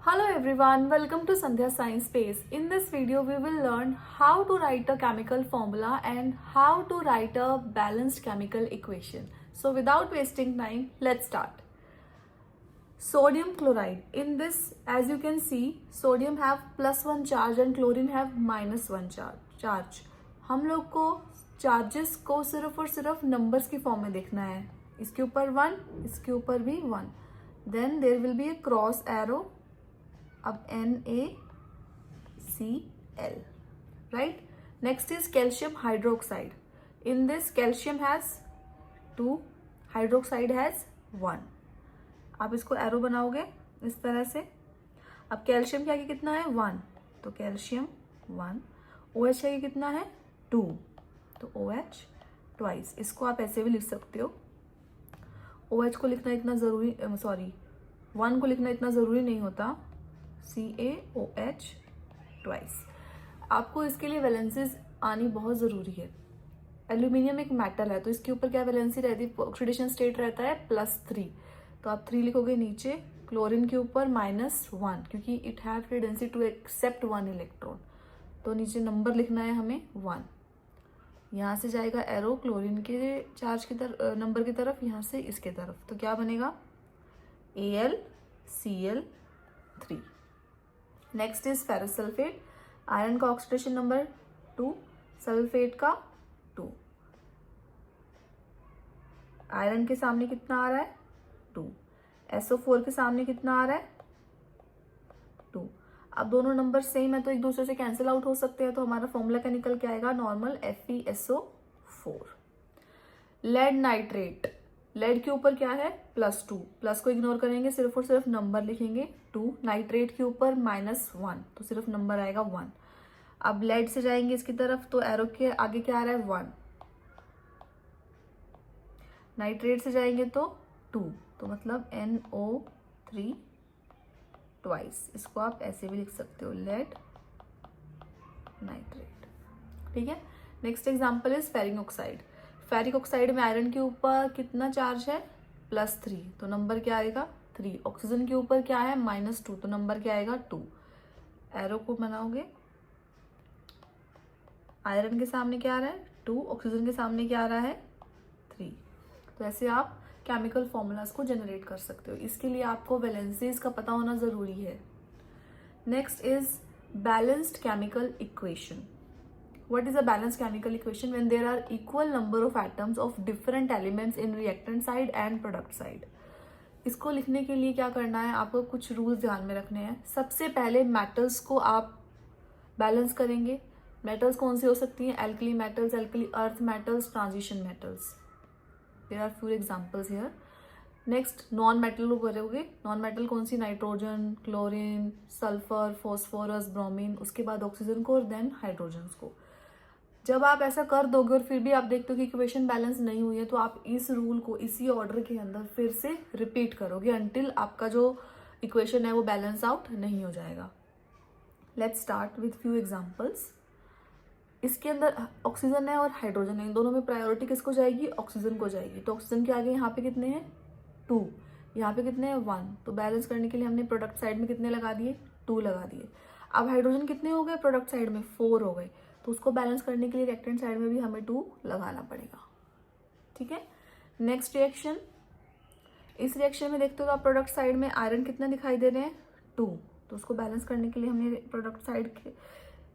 Hello everyone, welcome to Sandhya Science Space. In this video, we will learn how to write a chemical formula and how to write a balanced chemical equation. So without wasting time, let's start. Sodium chloride. In this, as you can see, sodium have +1 charge and chlorine have -1 charge. हम लोग को charges को सिर्फ और सिर्फ numbers की form में देखना है. इसके ऊपर 1, इसके ऊपर भी 1. Then there will be a cross arrow. अब NaCl, right? Next is calcium hydroxide. In this, calcium has 2, hydroxide has 1. आप इसको एरो बनाओगे इस तरह से. अब कैल्शियम के आगे कितना है 1, तो कैल्शियम 1. OH के आगे कितना है 2, तो OH ट्वाइस. इसको आप ऐसे भी लिख सकते हो. OH को लिखना इतना जरूरी 1 को लिखना इतना जरूरी नहीं होता. CaOH twice. आपको इसके लिए वैलेंसीज आनी बहुत ज़रूरी है. एल्यूमिनियम एक मेटल है तो इसके ऊपर क्या वैलेंसी रहती है, ऑक्सीडेशन स्टेट रहता है +3, तो आप 3 लिखोगे नीचे. क्लोरीन के ऊपर -1 क्योंकि it have tendency to accept 1 electron, तो नीचे नंबर लिखना है हमें 1. यहाँ से जाएगा एरो क्लोरीन के चार्ज की तरफ, नंबर की तरफ, यहाँ से इसके तरफ, तो क्या बनेगा AlCl3. Next is ferrous sulphate. Iron का ऑक्सीडेशन नंबर 2, सल्फेट का 2. आयरन के सामने कितना आ रहा है 2. SO4 के सामने कितना आ रहा है 2. अब दोनों नंबर सेम है तो एक दूसरे से कैंसिल आउट हो सकते हैं, तो हमारा फॉर्मूला क्या निकल के आएगा, normal FeSO4. Lead nitrate. Lead के ऊपर क्या है +2, प्लस को इग्नोर करेंगे, सिर्फ और सिर्फ नंबर लिखेंगे 2. नाइट्रेट के ऊपर -1, तो सिर्फ नंबर आएगा 1. अब लेड से जाएंगे इसकी तरफ तो एरो के आगे क्या आ रहा है 1. नाइट्रेट से जाएंगे तो 2, तो मतलब NO3 ट्वाइस. इसको आप ऐसे भी लिख सकते हो, लेड नाइट्रेट. ठीक है. Next example is ferric oxide. Ferric oxide में आयरन के ऊपर कितना चार्ज है +3, तो नंबर क्या आएगा 3. ऑक्सीजन के ऊपर क्या है -2, तो नंबर क्या आएगा 2. एरो को बनाओगे, आयरन के सामने क्या आ रहा है 2, ऑक्सीजन के सामने क्या आ रहा है 3. तो ऐसे आप केमिकल फॉर्मूलाज को जनरेट कर सकते हो. इसके लिए आपको वैलेंसीज का पता होना जरूरी है. Next is balanced chemical equation. What is a balanced chemical equation? When there are equal number of atoms of different elements in reactant side and product side. इसको लिखने के लिए क्या करना है, आपको कुछ रूल्स ध्यान में रखने हैं. सबसे पहले मेटल्स को आप बैलेंस करेंगे. मेटल्स कौन सी हो सकती हैं, alkali metals, alkali earth metals, transition metals. There are few examples here. Next non metal को करोगे. नॉन मेटल कौन सी, nitrogen, chlorine, sulphur, phosphorus, bromine, उसके बाद ऑक्सीजन को और देन हाइड्रोजन को. जब आप ऐसा कर दोगे और फिर भी आप देखते हो कि इक्वेशन बैलेंस नहीं हुई है, तो आप इस रूल को इसी ऑर्डर के अंदर फिर से रिपीट करोगे अंटिल आपका जो इक्वेशन है वो बैलेंस आउट नहीं हो जाएगा. Let's start with few examples. इसके अंदर ऑक्सीजन है और हाइड्रोजन है, इन दोनों में प्रायोरिटी किसको जाएगी, ऑक्सीजन को जाएगी. तो ऑक्सीजन के आगे यहाँ पे कितने हैं 2, यहाँ पे कितने हैं 1, तो बैलेंस करने के लिए हमने प्रोडक्ट साइड में कितने लगा दिए 2 लगा दिए. अब हाइड्रोजन कितने हो गए प्रोडक्ट साइड में 4 हो गए, तो उसको बैलेंस करने के लिए रिएक्टेंट साइड में भी हमें 2 लगाना पड़ेगा. ठीक है. Next reaction. इस रिएक्शन में देखते हो तो आप प्रोडक्ट साइड में आयरन कितना दिखाई दे रहे हैं 2, तो उसको बैलेंस करने के लिए हमने प्रोडक्ट साइड के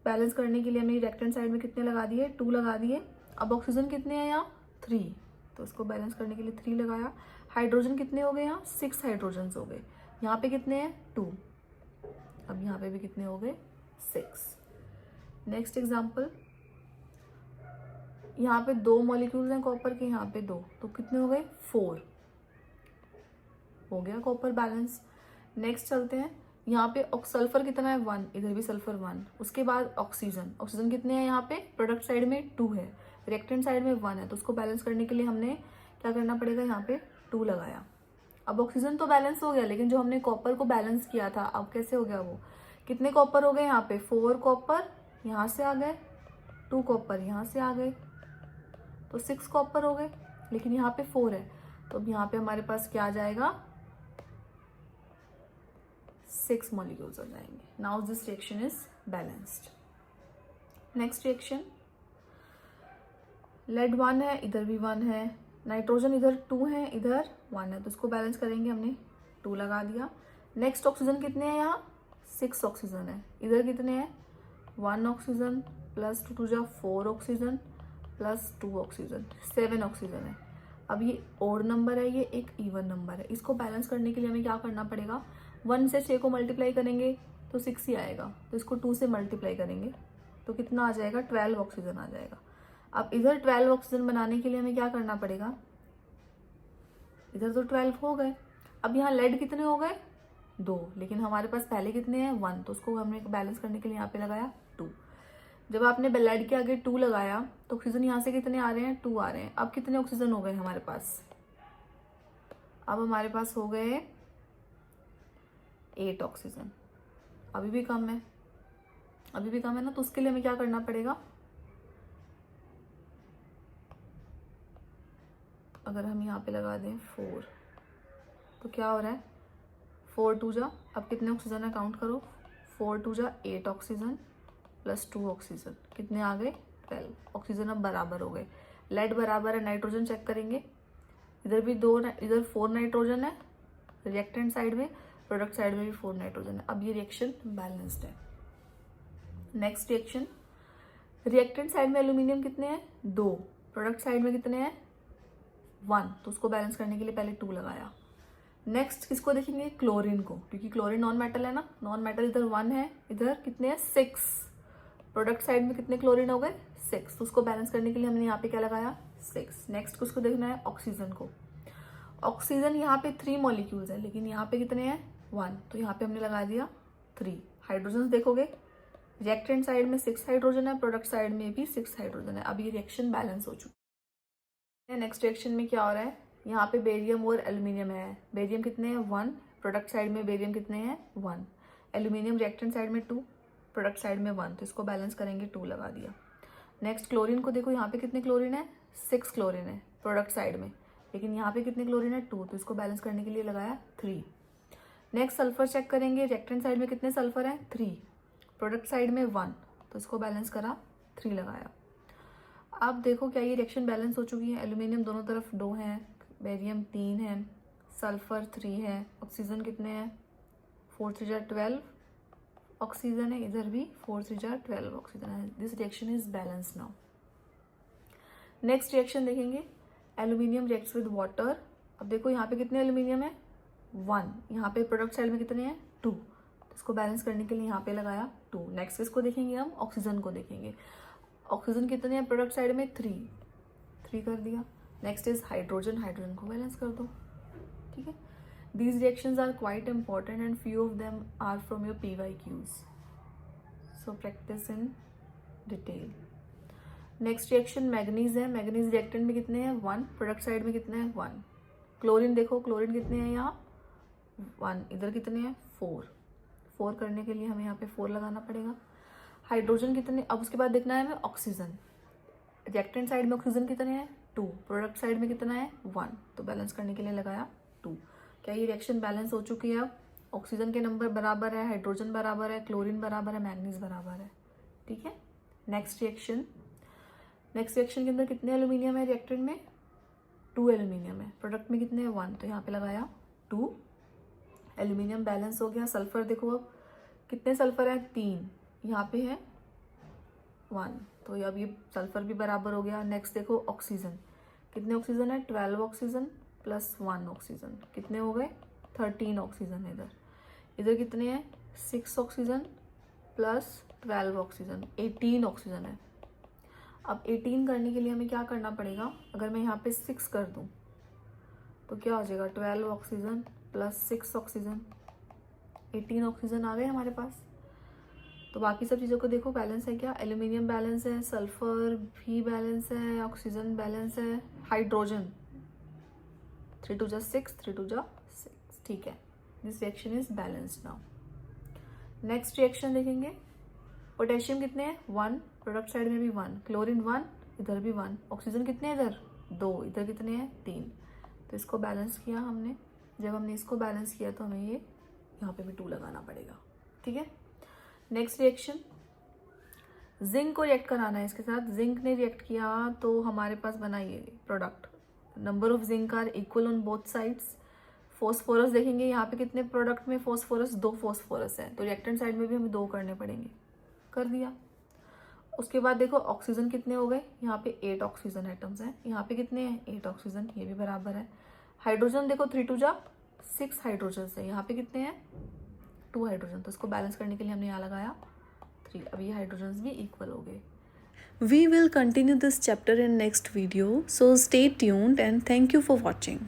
बैलेंस करने के लिए हमने रिएक्टेंट साइड में कितने लगा दिए 2 लगा दिए. अब ऑक्सीजन कितने हैं यहाँ 3, तो उसको बैलेंस करने के लिए 3 लगाया. हाइड्रोजन कितने हो गए यहाँ 6 हाइड्रोजन हो गए. यहाँ पे कितने हैं 2, अब यहाँ पे भी कितने हो गए 6. Next example. यहाँ पे 2 मॉलिक्यूल्स हैं कॉपर के, यहाँ पे 2, तो कितने हो गए 4, हो गया कॉपर बैलेंस. नेक्स्ट चलते हैं. यहाँ पे सल्फर कितना है 1, इधर भी सल्फर 1. उसके बाद ऑक्सीजन. ऑक्सीजन कितने हैं यहाँ पे, प्रोडक्ट साइड में 2 है, रिएक्टेंट साइड में 1 है, तो उसको बैलेंस करने के लिए हमने क्या करना पड़ेगा, यहाँ पे 2 लगाया. अब ऑक्सीजन तो बैलेंस हो गया, लेकिन जो हमने कॉपर को बैलेंस किया था अब कैसे हो गया वो, कितने कॉपर हो गए यहाँ पे 4 कॉपर यहाँ से आ गए, 2 कॉपर यहाँ से आ गए, तो 6 कॉपर हो गए. लेकिन यहाँ पे 4 है, तो अब यहाँ पे हमारे पास क्या आ जाएगा 6 मॉलिक्यूल्स हो जाएंगे। Now this reaction is balanced. Next reaction, lead 1 है, इधर भी 1 है, नाइट्रोजन इधर 2 है, इधर 1 है, तो इसको बैलेंस करेंगे, हमने 2 लगा दिया। नेक्स्ट ऑक्सीजन कितने हैं यहाँ, 6 ऑक्सीजन है, इधर कितने हैं 1 ऑक्सीजन प्लस 2 टू जा 4 ऑक्सीजन प्लस 2 ऑक्सीजन, 7 ऑक्सीजन है। अब ये ओड नंबर है, ये एक इवन नंबर है। इसको बैलेंस करने के लिए हमें क्या करना पड़ेगा, 1 से 6 को मल्टीप्लाई करेंगे तो 6 ही आएगा, तो इसको 2 से मल्टीप्लाई करेंगे तो कितना आ जाएगा, 12 ऑक्सीजन आ जाएगा। अब इधर 12 ऑक्सीजन बनाने के लिए हमें क्या करना पड़ेगा, इधर तो 12 हो गए, अब यहाँ लेड कितने हो गए 2, लेकिन हमारे पास पहले कितने हैं 1, तो उसको हमने बैलेंस करने के लिए यहाँ पे लगाया 2। जब आपने लेड के आगे 2 लगाया तो ऑक्सीजन यहाँ से कितने आ रहे हैं, 2 आ रहे हैं। अब कितने ऑक्सीजन हो गए हमारे पास, अब हमारे पास हो गए 8 ऑक्सीजन। अभी भी कम है, अभी भी कम है ना, तो उसके लिए हमें क्या करना पड़ेगा, अगर हम यहाँ पे लगा दें 4 तो क्या हो रहा है, 4 2 जा, अब कितने ऑक्सीजन है काउंट करो, 4 2 जा 8 ऑक्सीजन प्लस 2 ऑक्सीजन, कितने आ गए 12 ऑक्सीजन। अब बराबर हो गए, लेड बराबर है, नाइट्रोजन चेक करेंगे, इधर भी 2, इधर 4 नाइट्रोजन है रिएक्टेंट साइड में, प्रोडक्ट साइड में भी 4 नाइट्रोजन है। अब ये रिएक्शन बैलेंस्ड है। नेक्स्ट रिएक्शन, रिएक्टेंट साइड में एल्यूमिनियम कितने हैं 2, प्रोडक्ट साइड में कितने हैं 1, तो उसको बैलेंस करने के लिए पहले 2 लगाया। नेक्स्ट किसको देखेंगे, क्लोरीन को, क्योंकि क्लोरीन नॉन मेटल है ना, नॉन मेटल इधर 1 है, इधर कितने हैं 6, प्रोडक्ट साइड में कितने क्लोरीन हो गए 6, तो उसको बैलेंस करने के लिए हमने यहाँ पे क्या लगाया 6। नेक्स्ट किसको देखना है, ऑक्सीजन को। ऑक्सीजन यहाँ पे 3 मॉलिक्यूल्स है, लेकिन यहाँ पे कितने हैं 1, तो यहाँ पे हमने लगा दिया 3। हाइड्रोजन देखोगे, रिएक्टेंट साइड में 6 हाइड्रोजन है, प्रोडक्ट साइड में भी 6 हाइड्रोजन है। अब ये रिएक्शन बैलेंस हो चुकी है। नेक्स्ट रिएक्शन में क्या हो रहा है, यहाँ पे बेरियम और एल्यूमिनियम है, बेरियम कितने हैं 1, प्रोडक्ट साइड में बेरियम कितने हैं 1, एल्यूमिनियम रिएक्टेंट साइड में 2, प्रोडक्ट साइड में 1, तो इसको बैलेंस करेंगे 2 लगा दिया। नेक्स्ट क्लोरीन को देखो, यहाँ पे कितने क्लोरीन है 6 क्लोरीन है प्रोडक्ट साइड में, लेकिन यहाँ पे कितने क्लोरीन है 2, तो इसको बैलेंस करने के लिए लगाया 3। नेक्स्ट सल्फर चेक करेंगे, रिएक्टेंट साइड में कितने सल्फर है 3, प्रोडक्ट साइड में 1, तो इसको बैलेंस करा 3 लगाया। अब देखो क्या ये रिएक्शन बैलेंस हो चुकी है, एल्यूमिनियम दोनों तरफ 2 हैं, बेरियम 3 है, सल्फर 3 है, ऑक्सीजन कितने हैं 4 3 जा 12 ऑक्सीजन है, इधर भी 4 3 जा 12 ऑक्सीजन है। This reaction is balance now. Next reaction देखेंगे, एल्यूमिनियम रिएक्ट्स विद वाटर। अब देखो यहाँ पे कितने एल्यूमिनियम है 1, यहाँ पे प्रोडक्ट साइड में कितने हैं 2, तो इसको बैलेंस करने के लिए यहाँ पे लगाया 2। नेक्स्ट किसको देखेंगे हम, ऑक्सीजन को देखेंगे। ऑक्सीजन कितने हैं प्रोडक्ट साइड में 3 कर दिया। नेक्स्ट इज हाइड्रोजन, हाइड्रोजन को बैलेंस कर दो, ठीक है। These reactions are quite important and few of them are from your PYQs. So practice in detail. Next reaction manganese है, मैग्नीज रिएक्टेंट में कितने हैं 1, प्रोडक्ट साइड में कितने हैं 1। क्लोरीन देखो, क्लोरीन कितने हैं यहाँ 1, इधर कितने हैं 4 करने के लिए हमें यहाँ पे 4 लगाना पड़ेगा। हाइड्रोजन कितने, अब उसके बाद देखना है हमें ऑक्सीजन, रिएक्टेंट साइड में ऑक्सीजन कितने हैं 2, प्रोडक्ट साइड में कितना है 1, तो बैलेंस करने के लिए लगाया 2। क्या ये रिएक्शन बैलेंस हो चुकी है। अब ऑक्सीजन के नंबर बराबर है, हाइड्रोजन बराबर है, क्लोरीन बराबर है, मैग्नीज बराबर है, ठीक है। नेक्स्ट रिएक्शन के अंदर कितने एल्यूमिनियम है रिएक्टेंट में 2 एल्यूमिनियम है, प्रोडक्ट में कितने हैं 1, तो यहाँ पे लगाया 2। एल्यूमिनियम बैलेंस हो गया। सल्फर देखो, अब कितने सल्फर है 3, यहाँ पे है 1, तो अब ये सल्फर भी बराबर हो गया। नेक्स्ट देखो ऑक्सीजन, कितने ऑक्सीजन है 12 ऑक्सीजन प्लस 1 ऑक्सीजन, कितने हो गए 13 ऑक्सीजन है इधर कितने हैं 6 ऑक्सीजन प्लस 12 ऑक्सीजन, 18 ऑक्सीजन है। अब 18 करने के लिए हमें क्या करना पड़ेगा, अगर मैं यहाँ पे 6 कर दूँ तो क्या हो जाएगा 12 ऑक्सीजन प्लस 6 ऑक्सीजन, 18 ऑक्सीजन आ गए हमारे पास। तो बाकी सब चीज़ों को देखो बैलेंस है क्या, एल्यूमिनियम बैलेंस है, सल्फर भी बैलेंस है, ऑक्सीजन बैलेंस है, हाइड्रोजन 3 2 जा 6, 3 2 जा 6, ठीक है। This reaction is balanced now. Next reaction देखेंगे, पोटेशियम कितने हैं 1, प्रोडक्ट साइड में भी 1, क्लोरीन 1, इधर भी 1, ऑक्सीजन कितने हैं इधर 2, इधर कितने हैं 3, तो इसको बैलेंस किया हमने। जब हमने इसको बैलेंस किया तो हमें ये यहाँ पे भी 2 लगाना पड़ेगा, ठीक है। नेक्स्ट रिएक्शन, जिंक को रिएक्ट कराना है इसके साथ। जिंक ने रिएक्ट किया तो हमारे पास बना ये product, number of zinc are equal on both sides. Phosphorus देखेंगे यहाँ पे कितने प्रोडक्ट में फॉस्फोरस, 2 फॉस्फोरस है, तो रिएक्टेंट साइड में भी हमें 2 करने पड़ेंगे, कर दिया। उसके बाद देखो ऑक्सीजन कितने हो गए, यहाँ पे 8 ऑक्सीजन एटम्स हैं, यहाँ पे कितने हैं 8 ऑक्सीजन, ये भी बराबर है। हाइड्रोजन देखो 3 2 जा 6 हाइड्रोजन है, यहाँ पे कितने हैं 2 हाइड्रोजन, तो इसको बैलेंस करने के लिए हमने यहाँ लगाया 3। अब ये हाइड्रोजन भी इक्वल हो गए। We will continue this chapter in next video, so stay tuned and thank you for watching.